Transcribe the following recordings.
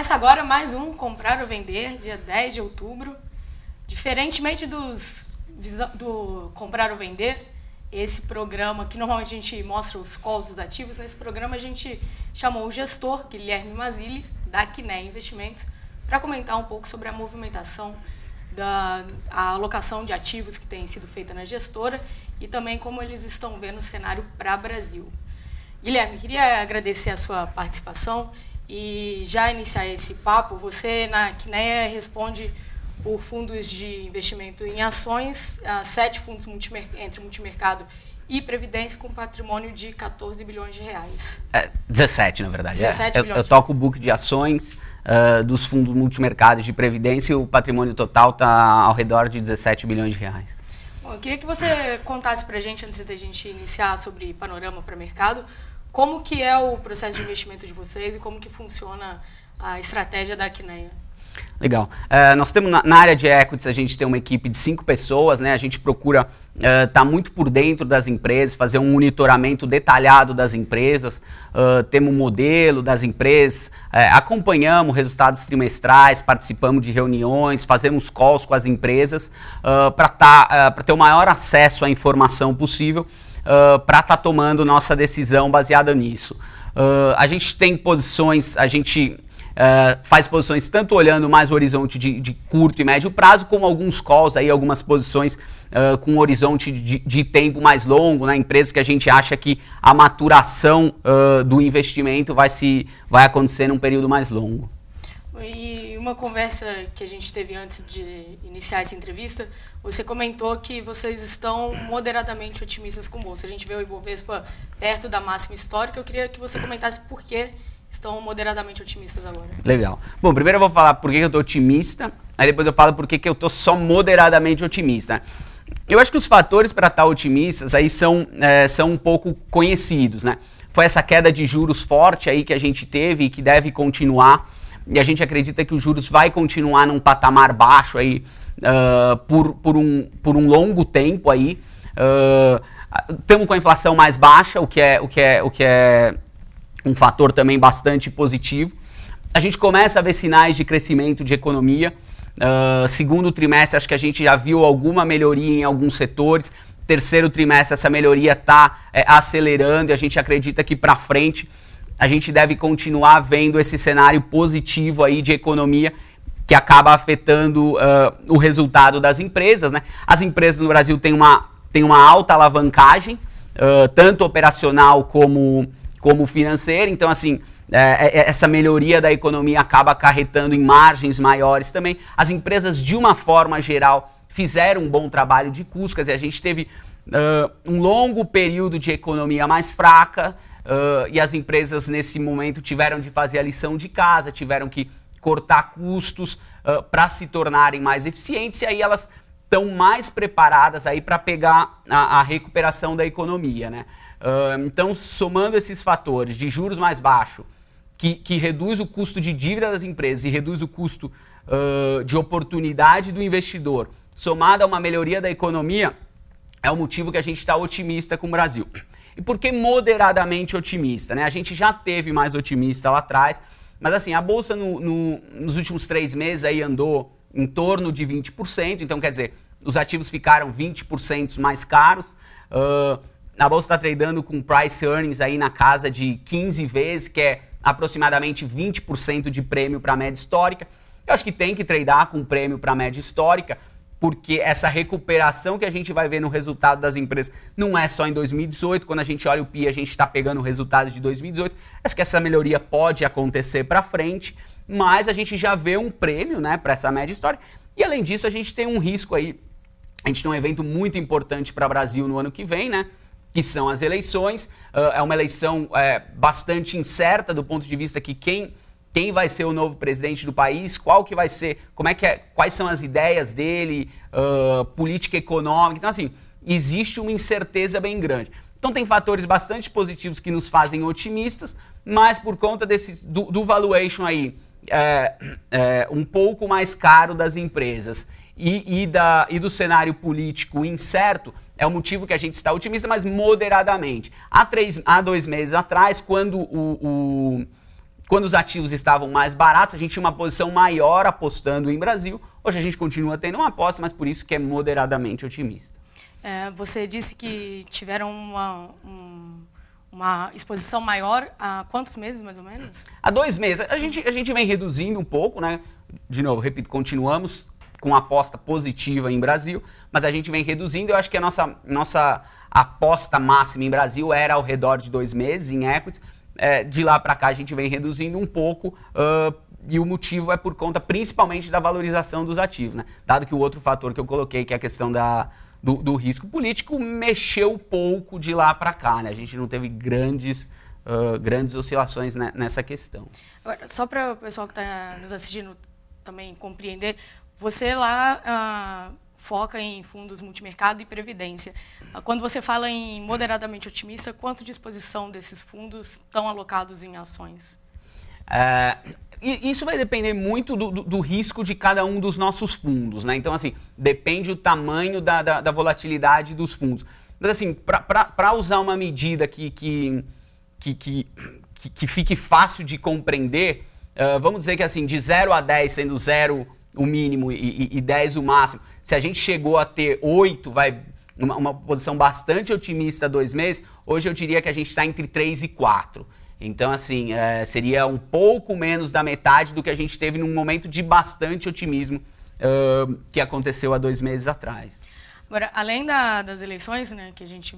Começa agora mais um Comprar ou Vender, dia 10 de outubro. Diferentemente do Comprar ou Vender, esse programa que normalmente a gente mostra os calls dos ativos, nesse programa a gente chamou o gestor, Guilherme Mazzilli, da Quinéia Investimentos, para comentar um pouco sobre a movimentação a alocação de ativos que tem sido feita na gestora e também como eles estão vendo o cenário para o Brasil. Guilherme, queria agradecer a sua participação e já iniciar esse papo. Você, na Quinéia, responde por fundos de investimento em ações, 7 fundos entre multimercado e previdência, com patrimônio de 14 bilhões de reais. 17, na verdade. 17 bilhões. Eu toco o book de ações dos fundos multimercados de previdência e o patrimônio total está ao redor de 17 bilhões de reais. Bom, eu queria que você contasse para a gente, antes da gente iniciar, sobre panorama para mercado, como que é o processo de investimento de vocês e como que funciona a estratégia da Quinéia. Legal. Nós temos na área de equities, a gente tem uma equipe de 5 pessoas, né? A gente procura estar muito por dentro das empresas, fazer um monitoramento detalhado das empresas, temos um modelo das empresas, acompanhamos resultados trimestrais, participamos de reuniões, fazemos calls com as empresas para ter o maior acesso à informação possível para estar tomando nossa decisão baseada nisso. A gente tem posições, faz posições tanto olhando mais o horizonte de curto e médio prazo, como alguns calls, aí, algumas posições com horizonte de tempo mais longo, né? Empresas que a gente acha que a maturação do investimento vai acontecer num período mais longo. E uma conversa que a gente teve antes de iniciar essa entrevista, você comentou que vocês estão moderadamente otimistas com a Bolsa. A gente vê o Ibovespa perto da máxima histórica. Eu queria que você comentasse por que estão moderadamente otimistas agora. Legal. Bom, primeiro eu vou falar por que eu estou otimista, aí depois eu falo por que eu estou só moderadamente otimista. Eu acho que os fatores para estar otimistas aí são um pouco conhecidos, né? Foi essa queda de juros forte aí que a gente teve e que deve continuar, e a gente acredita que os juros vai continuar num patamar baixo aí por um longo tempo aí. Estamos com a inflação mais baixa, o que é um fator também bastante positivo. A gente começa a ver sinais de crescimento de economia. Segundo trimestre, acho que a gente já viu alguma melhoria em alguns setores. Terceiro trimestre, essa melhoria está acelerando e a gente acredita que para frente a gente deve continuar vendo esse cenário positivo aí de economia que acaba afetando o resultado das empresas, né? As empresas no Brasil têm uma alta alavancagem, tanto operacional como financeira, então assim, essa melhoria da economia acaba acarretando em margens maiores também. As empresas, de uma forma geral, fizeram um bom trabalho de custo, quer dizer, a gente teve um longo período de economia mais fraca, e as empresas nesse momento tiveram de fazer a lição de casa, tiveram que cortar custos para se tornarem mais eficientes, e aí elas estão mais preparadas aí para pegar a recuperação da economia, né? Então, somando esses fatores de juros mais baixos, que reduz o custo de dívida das empresas e reduz o custo de oportunidade do investidor, somado a uma melhoria da economia, é o motivo que a gente está otimista com o Brasil. E por que moderadamente otimista, né? A gente já teve mais otimista lá atrás, mas assim, a Bolsa nos últimos 3 meses aí andou em torno de 20%, então quer dizer, os ativos ficaram 20% mais caros. A Bolsa está tradando com price earnings aí na casa de 15 vezes, que é aproximadamente 20% de prêmio para a média histórica. Eu acho que tem que tradar com prêmio para a média histórica, porque essa recuperação que a gente vai ver no resultado das empresas não é só em 2018. Quando a gente olha o PI, a gente está pegando resultados de 2018. Acho que essa melhoria pode acontecer para frente, mas a gente já vê um prêmio, né, para essa média histórica. E além disso, a gente tem um risco aí. A gente tem um evento muito importante para o Brasil no ano que vem, né? Que são as eleições. É uma eleição bastante incerta do ponto de vista que quem vai ser o novo presidente do país, qual que vai ser, quais são as ideias dele, política econômica. Então, assim, existe uma incerteza bem grande. Então, tem fatores bastante positivos que nos fazem otimistas, mas por conta do valuation aí, um pouco mais caro das empresas e do cenário político incerto, é o motivo que a gente está otimista, mas moderadamente. Há 2 meses atrás, quando Quando os ativos estavam mais baratos, a gente tinha uma posição maior apostando em Brasil. Hoje a gente continua tendo uma aposta, mas por isso que é moderadamente otimista. Você disse que tiveram uma exposição maior há quantos meses, mais ou menos? Há 2 meses. A gente vem reduzindo um pouco, né? De novo, repito, continuamos com aposta positiva em Brasil, mas a gente vem reduzindo. Eu acho que a nossa aposta máxima em Brasil era ao redor de 2 meses em equities. De lá para cá a gente vem reduzindo um pouco e o motivo é por conta principalmente da valorização dos ativos, né? Dado que o outro fator que eu coloquei, que é a questão do risco político, mexeu pouco de lá para cá, né? A gente não teve grandes oscilações nessa questão. Agora, só para o pessoal que está nos assistindo também compreender, você lá foca em fundos multimercado e previdência. Quando você fala em moderadamente otimista, quanto de exposição desses fundos estão alocados em ações? Isso vai depender muito do risco de cada um dos nossos fundos, né? Então, assim, depende o tamanho da volatilidade dos fundos. Mas, assim, para usar uma medida que fique fácil de compreender, vamos dizer que, assim, de 0 a 10, sendo 0 o mínimo e 10 o máximo, se a gente chegou a ter 8, uma posição bastante otimista há 2 meses, hoje eu diria que a gente está entre 3 e 4. Então, assim, seria um pouco menos da metade do que a gente teve num momento de bastante otimismo que aconteceu há 2 meses atrás. Agora, além das eleições, né, que a gente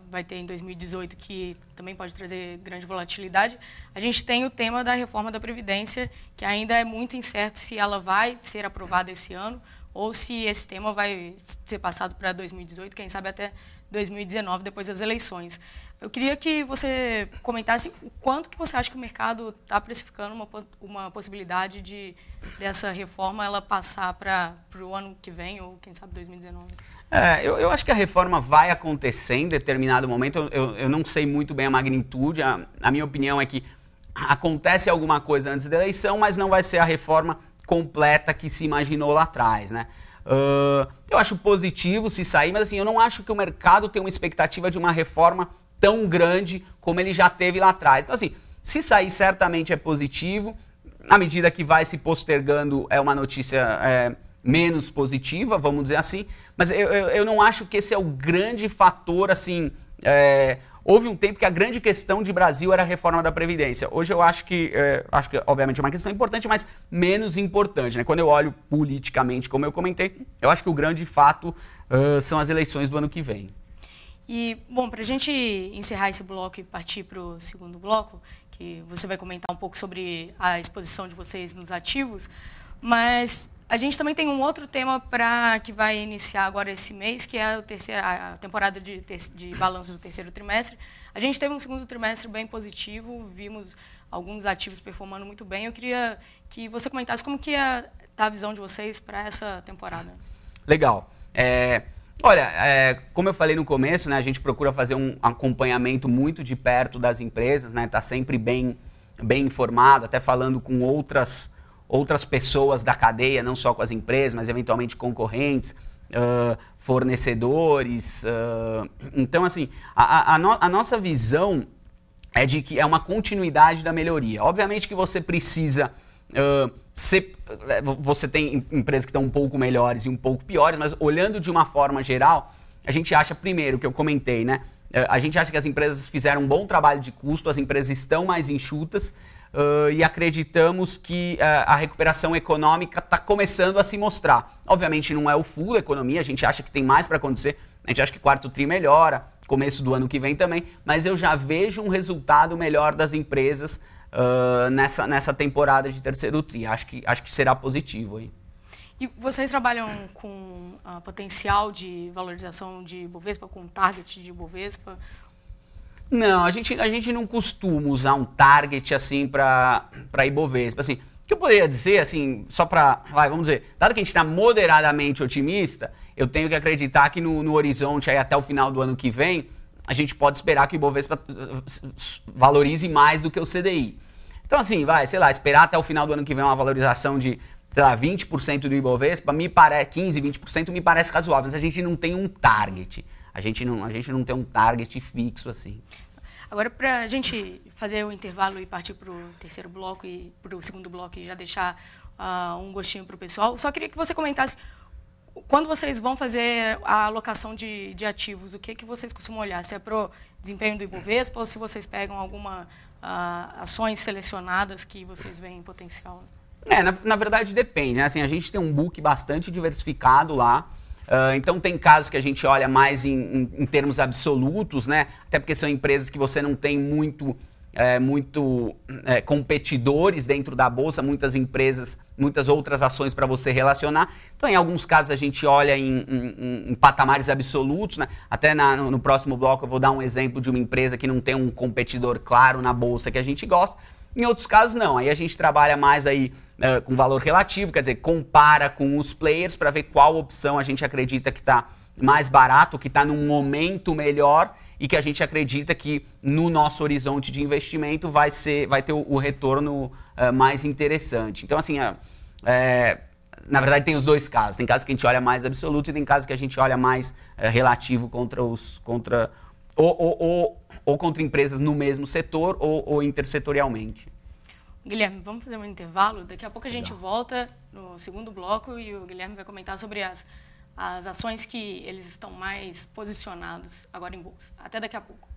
vai ter em 2018, que também pode trazer grande volatilidade, a gente tem o tema da reforma da Previdência, que ainda é muito incerto se ela vai ser aprovada esse ano ou se esse tema vai ser passado para 2018, quem sabe até 2019, depois das eleições. Eu queria que você comentasse o quanto que você acha que o mercado está precificando uma possibilidade dessa reforma ela passar para o ano que vem, ou quem sabe 2019. Eu acho que a reforma vai acontecer em determinado momento. Eu não sei muito bem a magnitude. A minha opinião é que acontece alguma coisa antes da eleição, mas não vai ser a reforma completa que se imaginou lá atrás, né? Eu acho positivo se sair, mas assim, eu não acho que o mercado tem uma expectativa de uma reforma tão grande como ele já teve lá atrás. Então, assim, se sair, certamente é positivo. À medida que vai se postergando, é uma notícia menos positiva, vamos dizer assim. Mas eu não acho que esse é o grande fator, assim... Houve um tempo que a grande questão de Brasil era a reforma da Previdência. Hoje eu acho que obviamente, é uma questão importante, mas menos importante, né? Quando eu olho politicamente, como eu comentei, eu acho que o grande fato são as eleições do ano que vem. E, bom, para a gente encerrar esse bloco e partir para o segundo bloco, que você vai comentar um pouco sobre a exposição de vocês nos ativos, mas a gente também tem um outro tema que vai iniciar agora esse mês, que é a temporada de balanço do terceiro trimestre. A gente teve um segundo trimestre bem positivo, vimos alguns ativos performando muito bem. Eu queria que você comentasse como que está a visão de vocês para essa temporada. Legal. Olha, como eu falei no começo, né, a gente procura fazer um acompanhamento muito de perto das empresas, né, tá sempre bem informado, até falando com outras pessoas da cadeia, não só com as empresas, mas eventualmente concorrentes, fornecedores. Então, assim, a nossa visão é de que é uma continuidade da melhoria. Obviamente que você precisa... Você tem empresas que estão um pouco melhores e um pouco piores, mas olhando de uma forma geral, a gente acha, primeiro, que eu comentei, né? A gente acha que as empresas fizeram um bom trabalho de custo, as empresas estão mais enxutas e acreditamos que a recuperação econômica está começando a se mostrar. Obviamente não é o full da economia, a gente acha que tem mais para acontecer, a gente acha que quarto tri melhora, começo do ano que vem também, mas eu já vejo um resultado melhor das empresas nessa temporada de terceiro tri. Acho que será positivo aí. E vocês trabalham com potencial de valorização de Ibovespa, com target de Ibovespa? Não, a gente não costuma usar um target assim para Ibovespa. Assim, o que eu poderia dizer, assim, só para, vamos dizer, dado que a gente está moderadamente otimista, eu tenho que acreditar que no horizonte aí até o final do ano que vem, a gente pode esperar que o Ibovespa valorize mais do que o CDI. Então, assim, esperar até o final do ano que vem uma valorização de, 20% do Ibovespa, 15, 20% me parece razoável, mas a gente não tem um target. A gente não tem um target fixo assim. Agora, para a gente fazer o intervalo e partir para o terceiro bloco e para o segundo bloco e já deixar um gostinho para o pessoal, só queria que você comentasse, quando vocês vão fazer a alocação de ativos, o que vocês costumam olhar? Se é para o desempenho do Ibovespa ou se vocês pegam alguma ações selecionadas que vocês veem em potencial? Na verdade depende, né? Assim, a gente tem um book bastante diversificado lá. Então tem casos que a gente olha mais em termos absolutos, né? Até porque são empresas que você não tem muito competidores dentro da bolsa, muitas empresas, muitas outras ações para você relacionar. Então em alguns casos a gente olha em patamares absolutos, né? Até no próximo bloco eu vou dar um exemplo de uma empresa que não tem um competidor claro na bolsa que a gente gosta. Em outros casos, não. Aí a gente trabalha mais aí com valor relativo, quer dizer, compara com os players para ver qual opção a gente acredita que está mais barato, que está num momento melhor e que a gente acredita que no nosso horizonte de investimento vai ter o retorno mais interessante. Então, assim, na verdade tem os dois casos. Tem casos que a gente olha mais absoluto e tem casos que a gente olha mais relativo ou contra empresas no mesmo setor ou intersetorialmente. Guilherme, vamos fazer um intervalo? Daqui a pouco a gente volta no segundo bloco e o Guilherme vai comentar sobre as ações que eles estão mais posicionados agora em bolsa. Até daqui a pouco.